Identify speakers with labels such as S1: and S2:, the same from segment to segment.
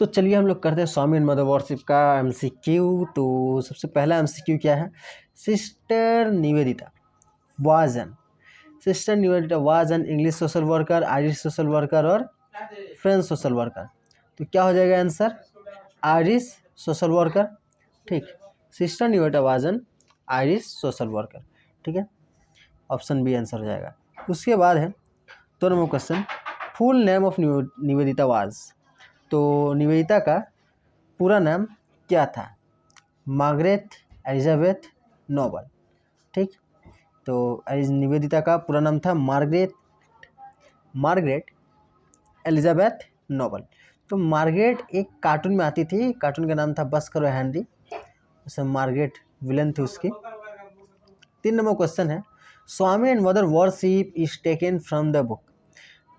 S1: तो चलिए हम लोग करते हैं स्वामी एंड मदर वर्शिप का एमसीक्यू। तो सबसे पहला एमसीक्यू क्या है? Sister Nivedita was an English social worker, Irish social worker और फ्रेंच सोशल वर्कर। तो क्या हो जाएगा आंसर? Irish social worker. ठीक, sister Nivedita was an Irish social worker. ठीक है, ऑप्शन बी आंसर हो जाएगा। उसके बाद है 2 number question, full name of Nivedita was. तो निवेदिता का पूरा नाम क्या था? Margaret Elizabeth Noble. ठीक, तो निवेदिता का पूरा नाम था मार्गरेट एलिजाबेथ नोबल। तो मार्गरेट एक कार्टून में आती थी, कार्टून का नाम था बस करो हैंडी, उसमें मार्गरेट विलन थी उसकी। 3 नंबर क्वेश्चन है, Swami and mother worship is taken from the book.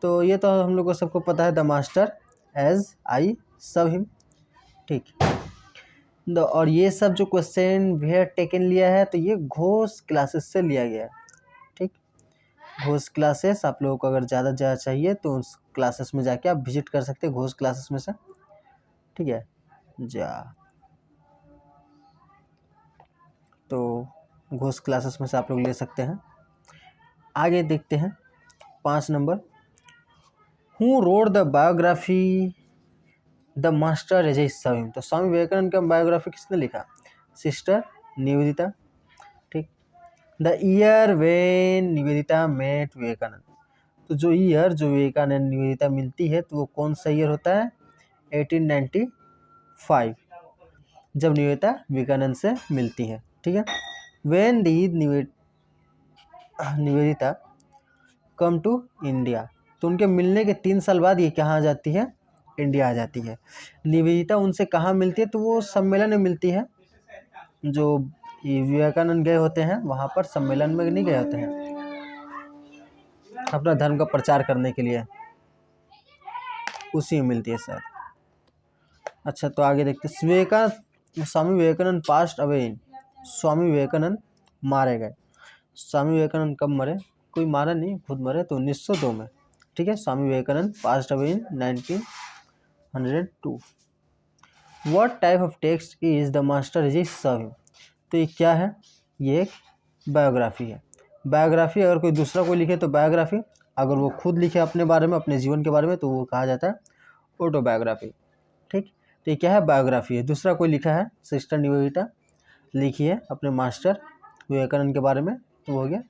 S1: तो ये तो हम लोग को सबको पता है, the master as I serve him. ठीक, और ये सब जो क्वेश्चन वेयर टेकन लिया है तो ये घोष क्लासेस से लिया गया है। ठीक, घोष क्लासेस आप लोगों को अगर ज़्यादा चाहिए तो उस क्लासेस में जाके आप विजिट कर सकते हैं, घोष क्लासेस में से। ठीक है, तो घोष क्लासेस में से आप लोग ले सकते हैं। आगे देखते हैं 5 number, who read the biography the master as a serve. तो स्वामी विवेकानंद का बायोग्राफी किसने लिखा? सिस्टर निवेदिता। ठीक, the year when Nivedita met Vivekananda. तो जो ईयर जो विवेकानंद निवेदिता मिलती है तो वो कौन सा ईयर होता है? 1895, जब निवेदिता विवेकानंद से मिलती है। ठीक है, when the Nivedita come to India. तो उनके मिलने के 3 साल बाद ये कहाँ आ जाती है? इंडिया आ जाती है। निवेदिता उनसे कहाँ मिलती है? तो वो सम्मेलन में मिलती है, जो विवेकानंद गए होते हैं वहाँ पर सम्मेलन में नहीं गए होते हैं अपना धर्म का प्रचार करने के लिए, उसी में मिलती है शायद। अच्छा, तो आगे देखते हैं, स्वामी विवेकानंद पास्ट अवे इन। स्वामी विवेकानंद मारे गए। स्वामी विवेकानंद कब मरे? कोई मारा नहीं, खुद मरे, तो 1902 में। ठीक है, Swami Vivekananda passed away in 1902। What type of text is the master as serve. तो ये क्या है? ये एक बायोग्राफी है। बायोग्राफी अगर कोई दूसरा कोई लिखे तो बायोग्राफी, अगर वो खुद लिखे अपने बारे में, अपने जीवन के बारे में, तो वो कहा जाता है ऑटोबायोग्राफी। ठीक, तो ये क्या है? बायोग्राफी है। दूसरा कोई लिखा है, सिस्टर निवेदिता लिखी है अपने मास्टर विवेकानंद के बारे में, तो हो गया।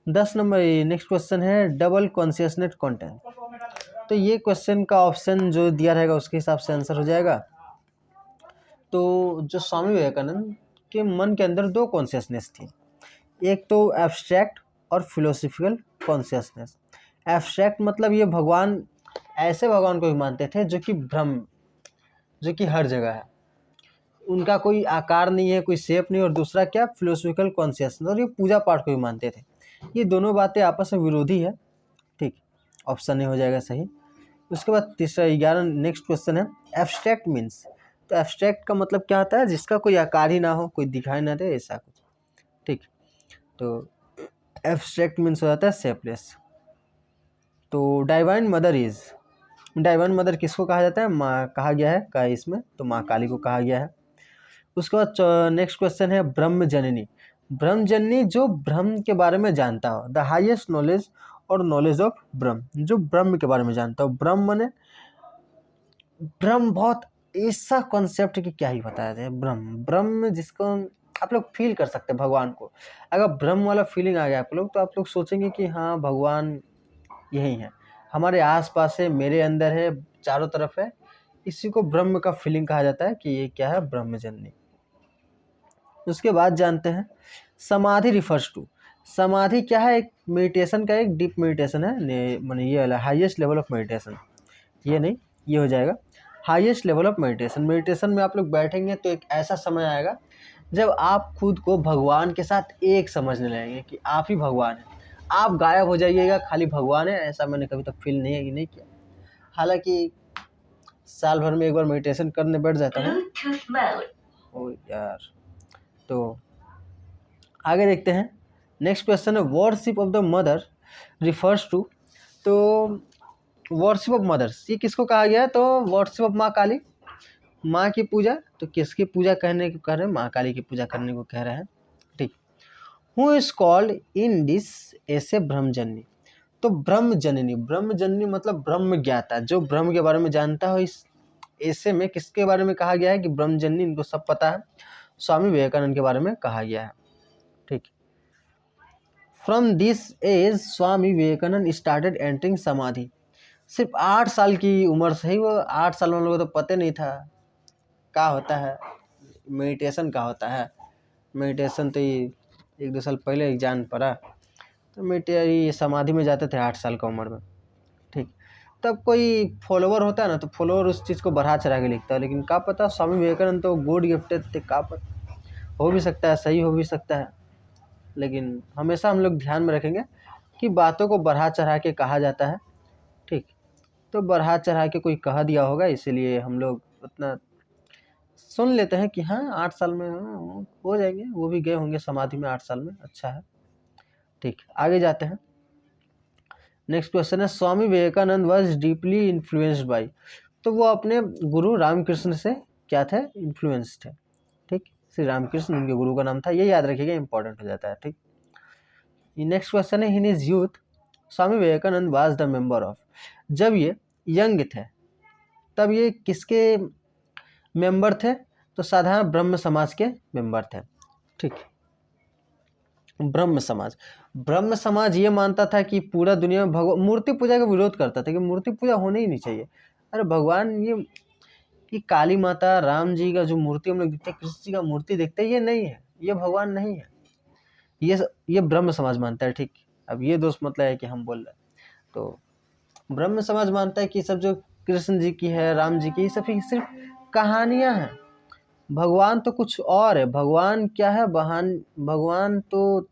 S1: 10 नंबर नेक्स्ट क्वेश्चन है, डबल कॉन्शियसनेस कंटेंट। तो ये क्वेश्चन का ऑप्शन जो दिया रहेगा उसके हिसाब से आंसर हो जाएगा। तो जो स्वामी विवेकानंद के मन के अंदर 2 कॉन्शियसनेस थी, एक तो एब्स्ट्रैक्ट और फिलोसफिकल कॉन्शियसनेस। एब्स्ट्रैक्ट मतलब ये भगवान, ऐसे भगवान को भी मानते थे जो कि ब्रह्म, जो कि हर जगह है, उनका कोई आकार नहीं है, कोई शेप नहीं। और दूसरा क्या? फिलोसफिकल कॉन्शियसनेस, और ये पूजा पाठ को भी मानते थे। ये दोनों बातें आपस में विरोधी है। ठीक, ऑप्शन नहीं हो जाएगा सही। उसके बाद तीसरा 11 नेक्स्ट क्वेश्चन है, एब्स्ट्रैक्ट मीन्स। तो एब्स्ट्रैक्ट का मतलब क्या होता है? जिसका कोई आकार ही ना हो, कोई दिखाई ना दे, ऐसा कुछ। ठीक, तो एब्स्ट्रैक्ट मीन्स हो जाता है शेपलेस। तो डिवाइन मदर किसको कहा जाता है? माँ कहा गया है का इसमें, तो माँ काली को कहा गया है। उसके बाद नेक्स्ट क्वेश्चन है, ब्रह्मजननी जो ब्रह्म के बारे में जानता हो, द हाईएस्ट नॉलेज और नॉलेज ऑफ ब्रह्म, जो ब्रह्म के बारे में जानता हो। ब्रह्म माने ब्रह्म बहुत ऐसा कॉन्सेप्ट कि क्या ही बताया जाए। ब्रह्म जिसको आप लोग फील कर सकते हैं भगवान को। अगर ब्रह्म वाला फीलिंग आ गया आप लोग, तो आप लोग सोचेंगे कि हाँ भगवान यही है, हमारे आसपास है, मेरे अंदर है, चारों तरफ है। इसी को ब्रह्म का फीलिंग कहा जाता है कि ये क्या है? ब्रह्मजननी। उसके बाद जानते हैं समाधि रिफर्स टू। समाधि क्या है? एक मेडिटेशन का एक डीप मेडिटेशन है, माने ये वाला हाईएस्ट लेवल ऑफ मेडिटेशन। ये नहीं, ये हो जाएगा highest level of meditation. Meditation में आप लोग बैठेंगे तो एक ऐसा समय आएगा जब आप खुद को भगवान के साथ एक समझने लगेंगे कि आप ही भगवान हैं। आप गायब हो जाइएगा, खाली भगवान है, ऐसा मैंने कभी तक फील नहीं किया। हालांकि साल भर में एक बार मेडिटेशन करने बैठ जाता हूँ। ओ यार, तो आगे देखते हैं। नेक्स्ट क्वेश्चन है, worship of the mother refers to. तो वर्शिप ऑफ मदर्स, ये किसको कहा गया है? तो वर्शिप ऑफ माँ काली, माँ की पूजा। तो किसकी पूजा कहने को कह रहे हैं? माँ काली की पूजा करने को कह रहे हैं। ठीक। Who is called in this ऐसे ब्रह्मजननी, तो ब्रह्मजननी, ब्रह्मजननी मतलब ब्रह्म ज्ञाता, जो ब्रह्म के बारे में जानता हो। इस ऐसे में किसके बारे में कहा गया है कि ब्रह्मजननी? इनको सब पता है, स्वामी विवेकानंद के बारे में कहा गया है। ठीक। From this age Swami Vivekananda started entering samadhi, सिर्फ 8 साल की उम्र से ही वो, 8 साल में लोगों को तो पता नहीं था क्या होता है मेडिटेशन, क्या होता है मेडिटेशन। तो ये 1-2 साल पहले ही जान पड़ा। तो ये समाधि में जाते थे 8 साल की उम्र में। ठीक। तब कोई फॉलोवर होता है ना, तो फॉलोवर उस चीज़ को बढ़ा चढ़ा के लिखता है, लेकिन क्या पता स्वामी विवेकानंद तो गॉड गिफ्टेड थे, क्या पता, हो भी सकता है, सही हो भी सकता है। लेकिन हमेशा हम लोग ध्यान में रखेंगे कि बातों को बढ़ा चढ़ा के कहा जाता है। ठीक। तो बढ़ा चढ़ा के कोई कह दिया होगा, इसीलिए हम लोग उतना सुन लेते हैं कि हाँ 8 साल में हो जाएंगे, वो भी गए होंगे समाधि में 8 साल में, अच्छा है। ठीक, आगे जाते हैं। नेक्स्ट क्वेश्चन है, Swami Vivekananda was deeply influenced by, तो वो अपने गुरु रामकृष्ण से क्या थे? इन्फ्लुएंस थे। ठीक, श्री रामकृष्ण उनके गुरु का नाम था, ये याद रखिएगा, इंपॉर्टेंट हो जाता है। ठीक। नेक्स्ट क्वेश्चन है, in his youth Swami Vivekananda was the member of, जब ये यंग थे तब ये किसके मेंबर थे? तो साधारण ब्रह्म समाज के मेंबर थे। ठीक। ब्रह्म समाज, ब्रह्म समाज ये मानता था कि पूरा दुनिया में भगवान, मूर्ति पूजा का विरोध करता था कि मूर्ति पूजा होनी ही नहीं चाहिए। अरे भगवान, ये काली माता, राम जी का जो मूर्ति हम लोग देखते हैं, कृष्ण जी का मूर्ति देखते हैं, ये नहीं है, ये भगवान नहीं है। ये ब्रह्म समाज मानता है। ठीक। अब ये दोस्त मतलब है कि हम बोल रहे हैं, तो ब्रह्म समाज मानता है कि सब जो कृष्ण जी की है, राम जी की, ये सब सिर्फ कहानियां हैं, भगवान तो कुछ और है। भगवान क्या है? भगवान तो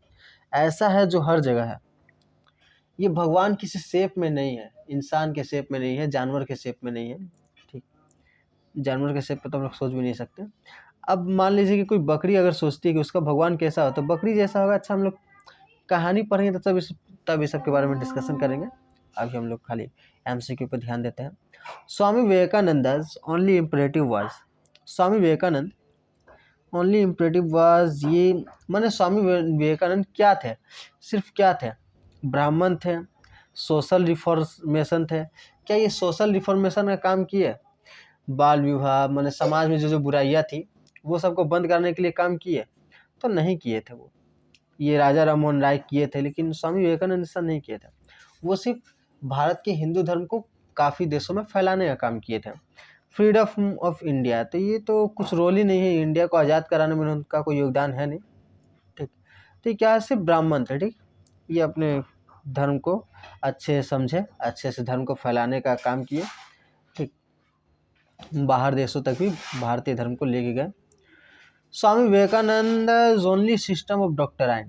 S1: ऐसा है जो हर जगह है। ये भगवान किसी शेप में नहीं है, इंसान के शेप में नहीं है, जानवर के शेप में नहीं है। ठीक, जानवर के शेप पे तो हम लोग सोच भी नहीं सकते। अब मान लीजिए कि कोई बकरी अगर सोचती है कि उसका भगवान कैसा हो, तो बकरी जैसा होगा। अच्छा, हम लोग कहानी पढ़ेंगे तो तब इस सब के बारे में डिस्कशन करेंगे। अभी हम लोग खाली एमसीक्यू पर ध्यान देते हैं। Swami Vivekananda only imperative was, Swami Vivekananda only imperative was, ये माने स्वामी विवेकानंद क्या थे? सिर्फ क्या थे? ब्राह्मण थे, सोशल रिफॉर्मेशन थे। क्या ये सोशल रिफॉर्मेशन का काम किए? बाल विवाह माने समाज में जो बुराइयाँ थी वो सबको बंद करने के लिए काम किए? तो नहीं किए थे वो। ये राजा राममोहन राय किए थे, लेकिन स्वामी विवेकानंद ऐसा नहीं किए थे। वो सिर्फ भारत के हिंदू धर्म को काफ़ी देशों में फैलाने का काम किए थे। फ्रीडम ऑफ इंडिया, तो ये तो कुछ रोल ही नहीं है, इंडिया को आज़ाद कराने में उनका कोई योगदान है नहीं। ठीक। तो क्या है? सिर्फ ब्राह्मण थे। ठीक, ये अपने धर्म को अच्छे समझे, अच्छे से धर्म को फैलाने का काम किए। ठीक, बाहर देशों तक भी भारतीय धर्म को लेके गए। Swami Vivekananda only system of doctrine,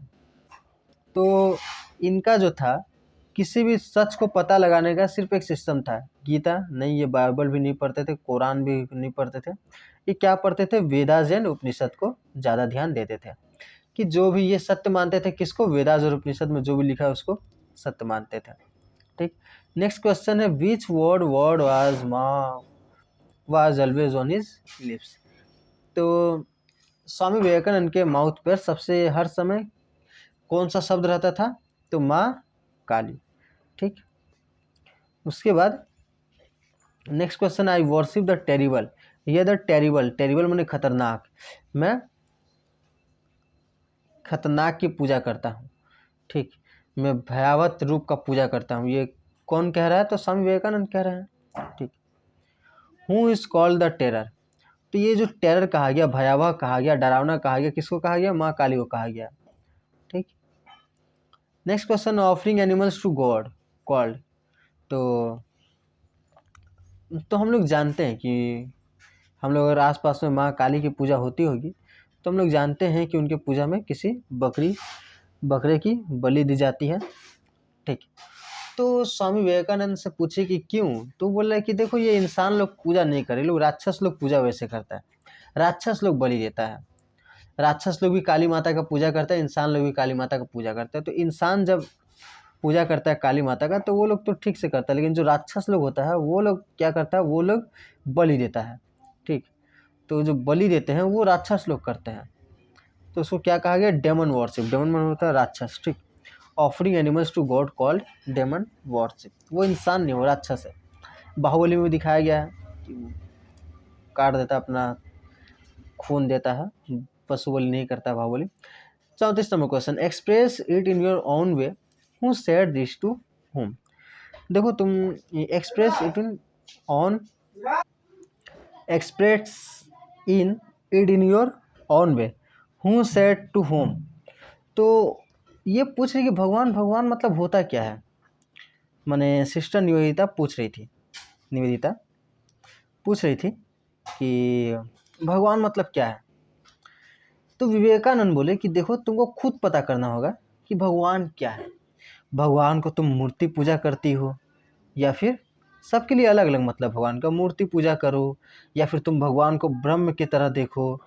S1: तो इनका जो था किसी भी सच को पता लगाने का सिर्फ एक सिस्टम था। गीता नहीं, ये बाइबल भी नहीं पढ़ते थे, कुरान भी नहीं पढ़ते थे। ये क्या पढ़ते थे? वेदास एंड उपनिषद को ज़्यादा ध्यान देते थे, कि जो भी ये सत्य मानते थे, किसको? वेदास और उपनिषद में जो भी लिखा है उसको सत्य मानते थे। ठीक। नेक्स्ट क्वेश्चन है, which word was always on his lips, तो स्वामी विवेकानंद के माउथ पर सबसे हर समय कौन सा शब्द रहता था? तो माँ काली। ठीक, उसके बाद next question, I worship the terrible, ये द टेरिबल, टेरिबल मैंने खतरनाक, मैं खतरनाक की पूजा करता हूँ। ठीक, मैं भयावह रूप का पूजा करता हूँ। ये कौन कह रहा है? तो स्वामी विवेकानंद कह रहे हैं। ठीक, who is called the terror, तो ये जो टेरर कहा गया, भयावह कहा गया, डरावना कहा गया, किसको कहा गया? माँ काली को कहा गया। ठीक। Next question, offering animals to god called, तो हम लोग जानते हैं कि हम लोग अगर आसपास में माँ काली की पूजा होती होगी, तो हम लोग जानते हैं कि उनके पूजा में किसी बकरे की बलि दी जाती है। ठीक, तो स्वामी विवेकानंद से पूछे कि क्यों, तो बोल रहे कि देखो, ये इंसान लोग पूजा नहीं करे, लोग राक्षस लोग पूजा वैसे करता है, राक्षस लोग बलि देता है। राक्षस लोग भी काली माता का पूजा करते हैं, इंसान लोग भी काली माता का पूजा करते हैं। तो इंसान जब पूजा करता है काली माता का, तो वो लोग तो ठीक से करता है, लेकिन जो राक्षस लोग होता है वो लोग क्या करता है, वो लोग बलि देता है। ठीक, तो जो बलि देते हैं वो राक्षस लोग करते हैं, तो उसको क्या कहा गया, डेमन वॉरशिप। डेमन मन होता है राक्षस। ठीक, offering animals to god called demon worship. वो इंसान नहीं, वो राक्षस है। बाहुबली में दिखाया गया है कि वो काट देता है, अपना खून देता है, पशु बलि नहीं करता है Bahubali. 34 number question, express it in your own way, who said this to whom। देखो तुम express it in on, express in it in your own way, who said to whom. तो ये पूछ रही कि भगवान भगवान मतलब होता क्या है। मैंने सिस्टर निवेदिता पूछ रही थी, निवेदिता पूछ रही थी कि भगवान मतलब क्या है। तो विवेकानंद बोले कि देखो तुमको खुद पता करना होगा कि भगवान क्या है। भगवान को तुम मूर्ति पूजा करती हो, या फिर सबके लिए अलग अलग मतलब भगवान का। मूर्ति पूजा करो या फिर तुम भगवान को ब्रह्म की तरह देखो,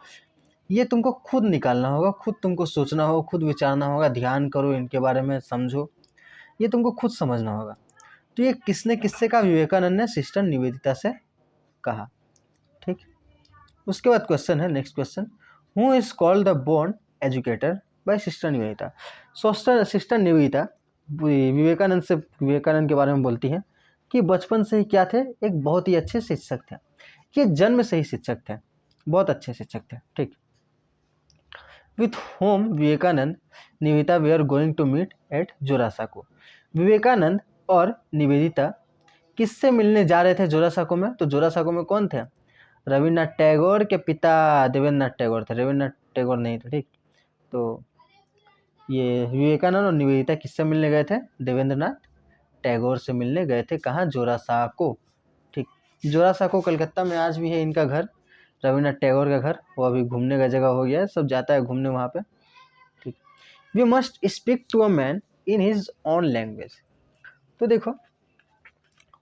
S1: ये तुमको खुद निकालना होगा, खुद तुमको सोचना होगा, खुद विचारना होगा, ध्यान करो, इनके बारे में समझो, ये तुमको खुद समझना होगा। तो ये किसने किससे कहा, विवेकानंद ने सिस्टर निवेदिता से कहा। ठीक, उसके बाद क्वेश्चन है, next question, who is called the born educator by Sister Nivedita. Sister Nivedita Vivekananda के बारे में बोलती हैं कि बचपन से ही क्या थे, एक बहुत ही अच्छे शिक्षक थे। ये जन्म से ही शिक्षक थे, बहुत अच्छे शिक्षक थे। ठीक, with home Vivekananda Nivedita they are going to meet at Jorasanko. Vivekananda और निवेदिता किससे मिलने जा रहे थे जोरासाको में। तो जोरासाको में कौन थे, रविन्द्रनाथ टैगोर के पिता देवेंद्रनाथ टैगोर थे, रविन्द्रनाथ टैगोर नहीं थे। ठीक, तो ये विवेकानंद और निवेदिता किससे मिलने गए थे, देवेंद्रनाथ टैगोर से मिलने गए थे। कहाँ, जोरासाको। ठीक, जोरासाको कलकत्ता में आज भी है इनका घर, रविन्द्रनाथ टैगोर का घर। वो अभी घूमने का जगह हो गया है, सब जाता है घूमने वहाँ पे। ठीक, we must speak to a man in his own language. तो देखो,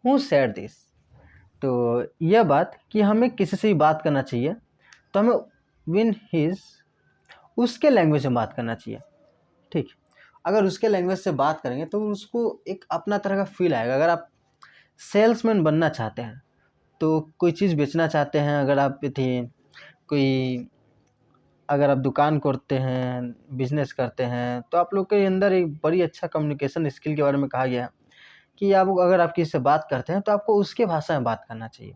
S1: हु सेड दिस, तो यह बात कि हमें किसी से भी बात करना चाहिए तो हमें विन हिज, उसके लैंग्वेज में बात करना चाहिए। ठीक, अगर उसके लैंग्वेज से बात करेंगे तो उसको एक अपना तरह का फील आएगा। अगर आप सेल्समैन बनना चाहते हैं, तो कोई चीज़ बेचना चाहते हैं, अगर आप थे कोई, अगर आप दुकान करते हैं, बिजनेस करते हैं, तो आप लोग के अंदर एक बड़ी अच्छा कम्युनिकेशन स्किल के बारे में कहा गया है कि आप अगर आप किसी से बात करते हैं तो आपको उसके भाषा में बात करना चाहिए,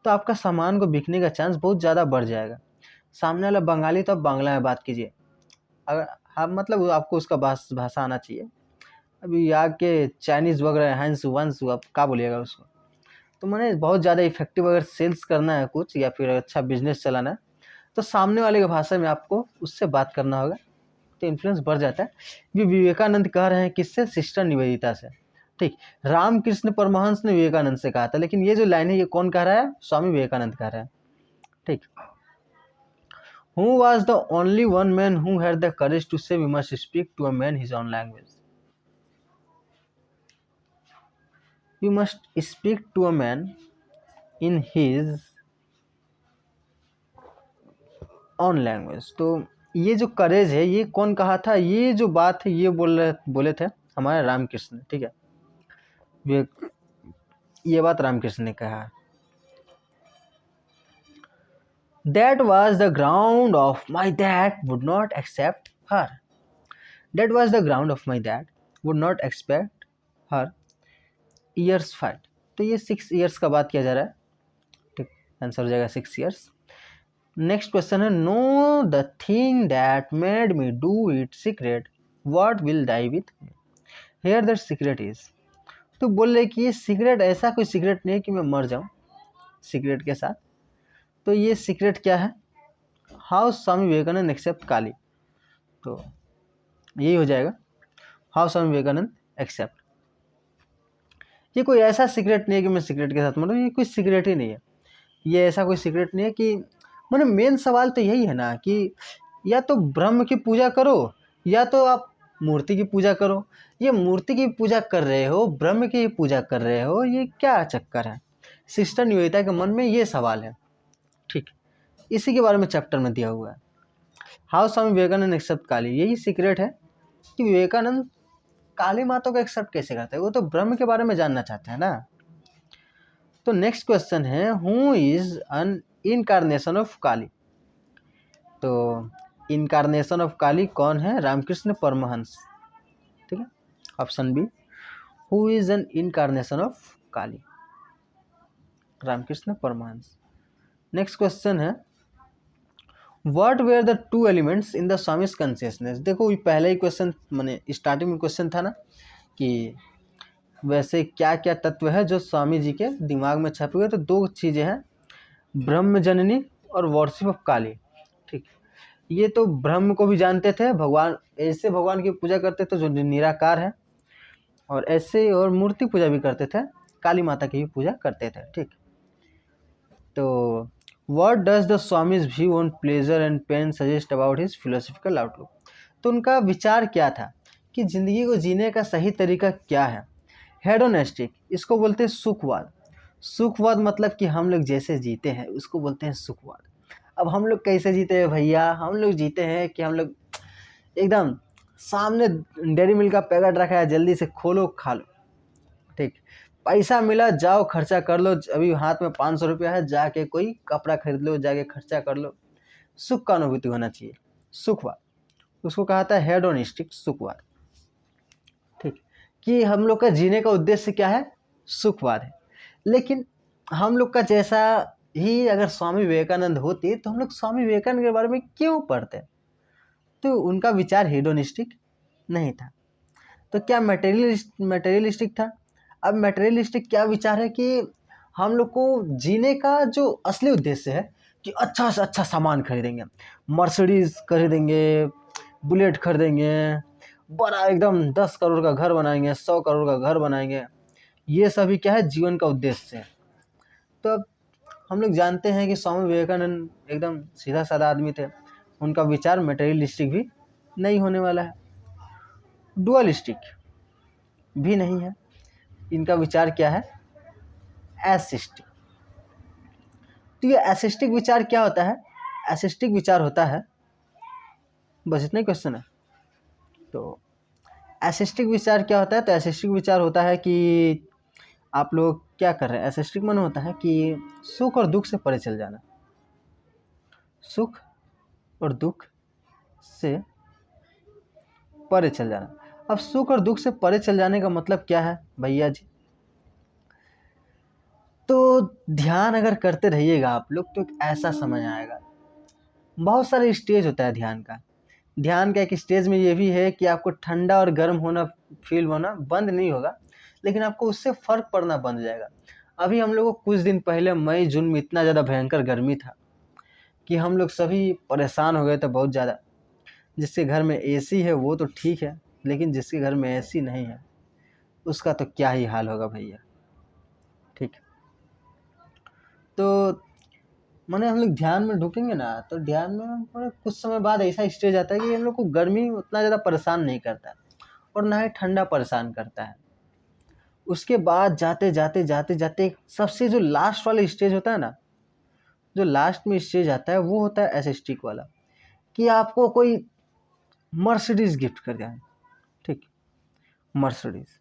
S1: तो आपका सामान को बिकने का चांस बहुत ज़्यादा बढ़ जाएगा। सामने वाला बंगाली तो आप बांग्ला में बात कीजिए, अगर हाँ मतलब आपको उसका भाषा आना चाहिए। अभी आके चाइनीज़ वगैरह हैंस वंस, आप क्या बोलिएगा उसको। तो मैंने बहुत ज़्यादा इफेक्टिव अगर सेल्स करना है कुछ, या फिर अच्छा बिजनेस चलाना है, तो सामने वाले की भाषा में आपको उससे बात करना होगा, तो इन्फ्लुएंस बढ़ जाता है। ये विवेकानंद कह रहे हैं किससे, सिस्टर निवेदिता से। ठीक, रामकृष्ण परमहंस ने विवेकानंद से कहा था, लेकिन ये जो लाइन है ये कौन कह रहा है, स्वामी विवेकानंद कह रहे हैं। ठीक, who was the only one man who had the courage to say we must speak to a man his own language. We must speak to a man in his own language. तो ये जो करेज है ये कौन कहा था, ये जो बात है ये बोले थे हमारे रामकृष्ण। ठीक है, ये बात रामकृष्ण ने कहा। That was the ground of my dad would not accept her. That was the ground of my dad would not accept her years fight. तो ये 6 years का बात किया जा रहा है। ठीक, आंसर हो जाएगा 6 years। नेक्स्ट क्वेश्चन है, no the thing that made me do it secret what will die with me, here that secret is. तो बोल रहे कि ये सीक्रेट ऐसा कोई सीक्रेट नहीं है कि मैं मर जाऊं सीक्रेट के साथ। तो ये सीक्रेट क्या है, हाउ स्वामी विवेकानंद एक्सेप्ट काली। तो यही हो जाएगा, हाउ स्वामी विवेकानंद एक्सेप्ट। ये कोई ऐसा सीक्रेट नहीं है कि मैं सीक्रेट के साथ मरूं, ये कोई सीक्रेट ही नहीं है। ये ऐसा कोई सीक्रेट नहीं है कि, मैंने मेन सवाल तो यही है ना कि या तो ब्रह्म की पूजा करो या तो आप मूर्ति की पूजा करो। ये मूर्ति की पूजा कर रहे हो, ब्रह्म की पूजा कर रहे हो, ये क्या चक्कर है। सिस्टर निवेदिता के मन में ये सवाल है। ठीक, इसी के बारे में चैप्टर में दिया हुआ है, हाउ स्वामी विवेकानंद एक्सेप्ट काली। यही सीक्रेट है कि विवेकानंद काली माता को एक्सेप्ट कैसे करते हैं, वो तो ब्रह्म के बारे में जानना चाहते हैं ना। तो नेक्स्ट क्वेश्चन है, who is an incarnation of Kali. तो इनकारनेशन ऑफ काली कौन है, रामकृष्ण परमहंस। ठीक है, option B, who is an incarnation of Kali, Ramakrishna Paramahamsa. Next question है, what were the two elements in the Swami's consciousness. देखो ये पहले ही क्वेश्चन मैंने स्टार्टिंग में क्वेश्चन था ना कि वैसे क्या क्या तत्व है जो स्वामी जी के दिमाग में छपे हुए। तो दो चीज़ें हैं, ब्रह्म जननी और वर्शिप ऑफ काली। ठीक, ये तो ब्रह्म को भी जानते थे, भगवान ऐसे भगवान की पूजा करते थे जो निराकार है, और ऐसे और मूर्ति पूजा भी करते थे, काली माता की भी पूजा करते थे। ठीक, तो what does the Swami's view on pleasure and pain suggest about his philosophical outlook. तो उनका विचार क्या था कि ज़िंदगी को जीने का सही तरीका क्या है। हेडोनिस्टिक, इसको बोलते हैं सुखवाद। सुखवाद मतलब कि हम लोग जैसे जीते हैं उसको बोलते हैं सुखवाद। अब हम लोग कैसे जीते हैं भैया, हम लोग जीते हैं कि हम लोग एकदम सामने डेयरी मिल्क का पैकेट रखा है, जल्दी से खोलो खा लो। ठीक, पैसा मिला जाओ खर्चा कर लो, अभी हाथ में 500 रुपया है, जाके कोई कपड़ा खरीद लो, जाके खर्चा कर लो। सुख का अनुभूति होना चाहिए, सुखवाद, उसको कहा था हेडोनिस्टिक सुखवाद। ठीक, कि हम लोग का जीने का उद्देश्य क्या है, सुखवाद है। लेकिन हम लोग का जैसा ही अगर स्वामी विवेकानंद होते तो हम लोग स्वामी विवेकानंद के बारे में क्यों पढ़ते। तो उनका विचार हेडोनिस्टिक नहीं था, तो क्या मटेरियलिस्टिक था। अब मटेरियलिस्टिक क्या विचार है कि हम लोग को जीने का जो असली उद्देश्य है कि अच्छा से अच्छा सामान खरीदेंगे, मर्सिडीज खरीदेंगे, बुलेट खरीदेंगे, बड़ा एकदम 10 करोड़ का घर बनाएंगे, 100 करोड़ का घर बनाएंगे, ये सभी क्या है जीवन का उद्देश्य है। तो अब हम लोग जानते हैं कि स्वामी विवेकानंद एकदम सीधा साधा आदमी थे, उनका विचार मटेरियलिस्टिक भी नहीं होने वाला है, डुअलिस्टिक भी नहीं है। इनका विचार क्या है, एसिस्टिक। तो ये एसिस्टिक विचार क्या होता है, एसिस्टिक विचार होता है, बस इतना ही क्वेश्चन है। तो एसिस्टिक विचार क्या होता है, तो एसिस्टिक विचार होता है कि आप लोग क्या कर रहे हैं, एसिस्टिक मन होता है कि सुख और दुख से परे चल जाना, सुख और दुख से परे चल जाना। अब सुख और दुख से परे चल जाने का मतलब क्या है भैया जी, तो ध्यान अगर करते रहिएगा आप लोग तो एक ऐसा समय आएगा, बहुत सारे स्टेज होता है ध्यान का। ध्यान का एक स्टेज में ये भी है कि आपको ठंडा और गर्म होना फील होना बंद नहीं होगा, लेकिन आपको उससे फ़र्क पड़ना बंद हो जाएगा। अभी हम लोग को कुछ दिन पहले मई जून में इतना ज़्यादा भयंकर गर्मी था कि हम लोग सभी परेशान हो गए थे बहुत ज़्यादा। जिसके घर में एसी है वो तो ठीक है, लेकिन जिसके घर में एसी नहीं है उसका तो क्या ही हाल होगा भैया। ठीक, तो माने हम लोग ध्यान में ढुकेंगे ना, तो ध्यान में कुछ समय बाद ऐसा स्टेज आता है कि हम लोग को गर्मी उतना ज़्यादा परेशान नहीं करता है और ना ही ठंडा परेशान करता है। उसके बाद जाते जाते जाते जाते सबसे जो लास्ट वाला स्टेज होता है ना, जो लास्ट में स्टेज आता है वो होता है एसिस्टिक वाला, कि आपको कोई मर्सिडीज़ गिफ्ट कर जाए। ठीक, मर्सिडीज़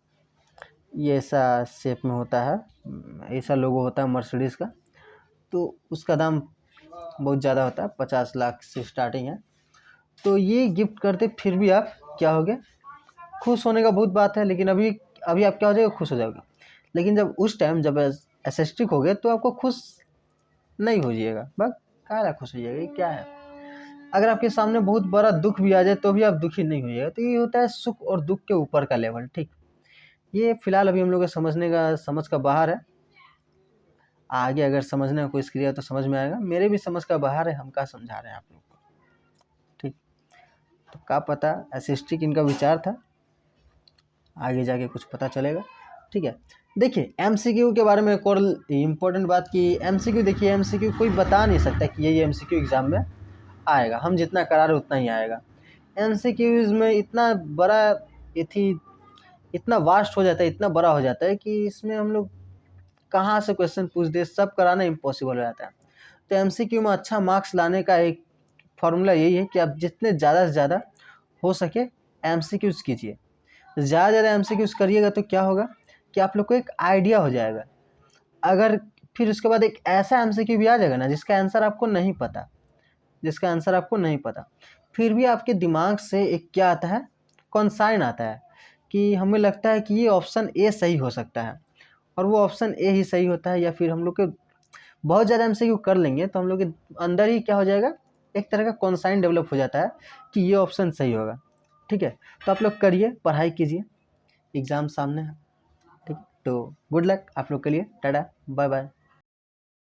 S1: ये ऐसा शेप में होता है, ऐसा लोगो होता है मर्सिडीज़ का, तो उसका दाम बहुत ज़्यादा होता है, 50 लाख से स्टार्टिंग है। तो ये गिफ्ट करते फिर भी आप क्या होगे, खुश होने का बहुत बात है, लेकिन अभी अभी आप क्या हो जाएगा, खुश हो जाओगे। लेकिन जब उस टाइम जब एसेस्टिक हो गए तो आपको खुश नहीं हो जाइएगा, बस क्या खुश हो जाएगा, ये क्या है। अगर आपके सामने बहुत बड़ा दुख भी आ जाए तो भी आप दुखी नहीं होइएगा। तो ये होता है सुख और दुख के ऊपर का लेवल। ठीक, ये फिलहाल अभी हम लोग समझ का बाहर है, आगे अगर समझने का कोशिश किया तो समझ में आएगा। मेरे भी समझ का बाहर है, हम क्या समझा रहे हैं आप लोग को। ठीक, तो क्या पता एसिस्टिक इनका विचार था, आगे जाके कुछ पता चलेगा। ठीक है, देखिए एमसीक्यू के बारे में एक और इम्पोर्टेंट बात कि एमसीक्यू, देखिए एमसीक्यू कोई बता नहीं सकता कि ये एमसीक्यू एग्ज़ाम में आएगा, हम जितना करा रहे उतना ही आएगा। एमसीक्यूज़ में इतना बड़ा इतना वास्ट हो जाता है, इतना बड़ा हो जाता है कि इसमें हम लोग कहाँ से क्वेश्चन पूछ दे, सब कराना इम्पॉसिबल हो जाता है। तो एमसीक्यू में अच्छा मार्क्स लाने का एक फार्मूला यही है कि आप जितने ज़्यादा से ज़्यादा हो सके एमसीक्यूज़ कीजिए। ज़्यादा MCQs करिएगा तो क्या होगा कि आप लोग को एक आइडिया हो जाएगा। अगर फिर उसके बाद एक ऐसा MCQ भी आ जाएगा ना जिसका आंसर आपको नहीं पता, फिर भी आपके दिमाग से एक क्या आता है, कॉन्साइन आता है कि हमें लगता है कि ये ऑप्शन ए सही हो सकता है, और वो ऑप्शन ए ही सही होता है। या फिर हम लोग के बहुत ज़्यादा MCQ कर लेंगे तो हम लोग के अंदर ही क्या हो जाएगा, एक तरह का कॉन्साइन डेवलप हो जाता है कि ये ऑप्शन सही होगा। ठीक है, तो आप लोग करिए, पढ़ाई कीजिए, एग्ज़ाम सामने है। ठीक, तो गुड लक आप लोग के लिए, टाटा बाय बाय।